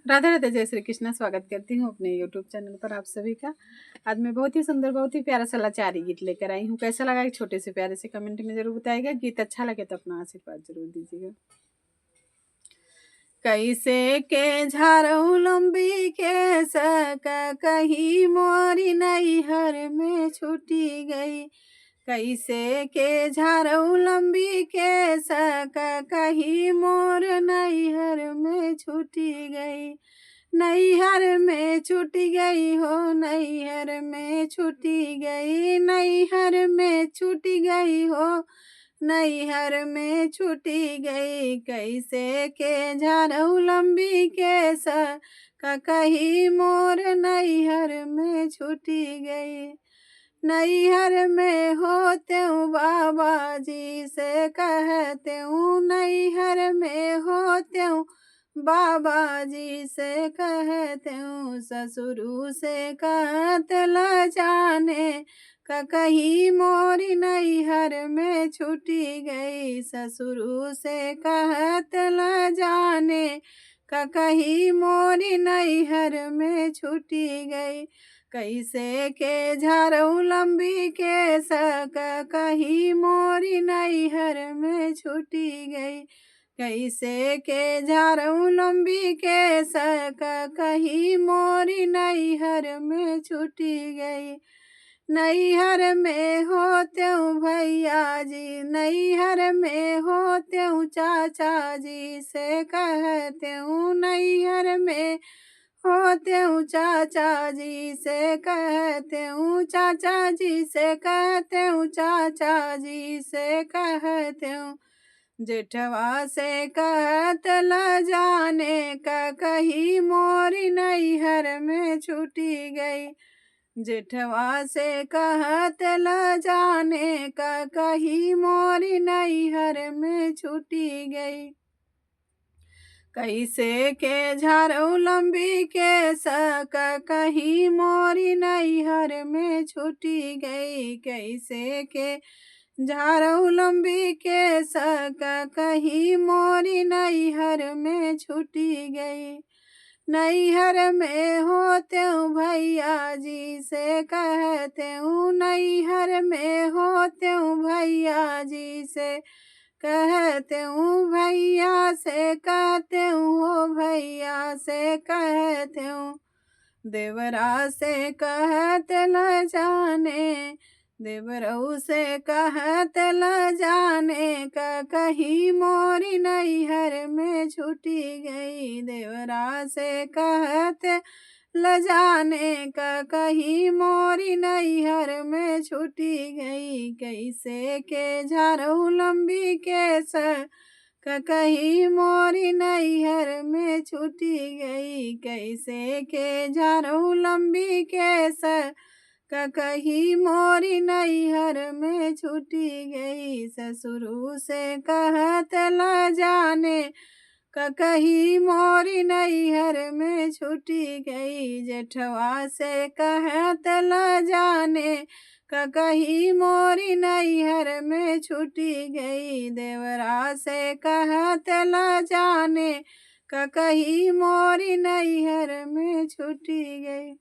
राधे राधे, जय श्री कृष्ण। स्वागत करती हूँ अपने यूट्यूब चैनल पर आप सभी का। आज मैं बहुत ही सुंदर, बहुत ही प्यारा सा लाचारी गीत लेकर आई हूँ। कैसा लगा एक छोटे से प्यारे से कमेंट में जरूर बताइएगा। गीत अच्छा लगे तो अपना आशीर्वाद जरूर दीजिएगा। कैसे के झारू लंबी के सक कहीं मोरी नैहर में छूटी गई। कैसे के झारू लंबी के सक कहीं मोर नैहर में छूटी गई। नैहर में छूटी गई हो, नैहर में छूटी गई, नैहर में छूटी गई हो, नैहर में छूटी गई। कैसे के झारू लंबी के कहीं मोर नैहर में छूटी गई। नैहर में होते हूँ बाबा जी से कहते हूँ, नैहर में होते हूँ बाबा जी से कहते हूँ, ससुरु से कहत ल जाने कहीं मोरी नैहर में छूटी गई। ससुरु से कहत ल जाने कहीं मोरी नैहर में छूटी गई। कैसे के झारू लंबी के सक कहीं मोरी नैहर में छूटी गई। कैसे के झारू लंबी के सक कहीं मोरी नैहर में छूटी गई। नैहर में होते हूँ भैया जी, नैहर में होते हूँ चाचा जी से कहते हूँ, नैहर में होते हूँ चाचा जी से कहते हूँ, चाचा जी से कहते हूँ, चाचा जी से कहते हूँ। जेठवा से कहत ल जाने कहीं मोरी नैहर में छूटी गई। जेठवा से कहत ल जाने कहीं मोरी नैहर में छूटी गई। कैसे के झारू लंबी के सक कहीं मोरी नैहर में छूटी गई। कैसे के झारू लंबी के सक कहीं मोरी नैहर में छूटी गई। नैहर में होते हूँ भैया जी से कहते हूँ, नैहर में होते हूँ भैया जी से कहते हूँ, भैया से कहते हूँ, हो भैया से कहते हूँ। देवरा से कहत ल जाने, देवरऊ से कहत ल जाने कहीं मोरी नैहर में छूटी गई। देवरा से कहत ल जाने कहीं मोरी नैहर में छूटी गई। कैसे के झारू लंबी के कहीं मोरी नैहर में छूटी गई। कैसे के झारू लंबी के कहीं मोरी नैहर में छूटी गई। ससुरु से कहत ल जाने कहीं मोरी नैहर में छूटी गई। जेठवा से कहत ल जाने कहीं मोरी नैहर में छूटी गई। देवरा से कहत ल जाने कहीं मोरी नैहर में छूटी गई।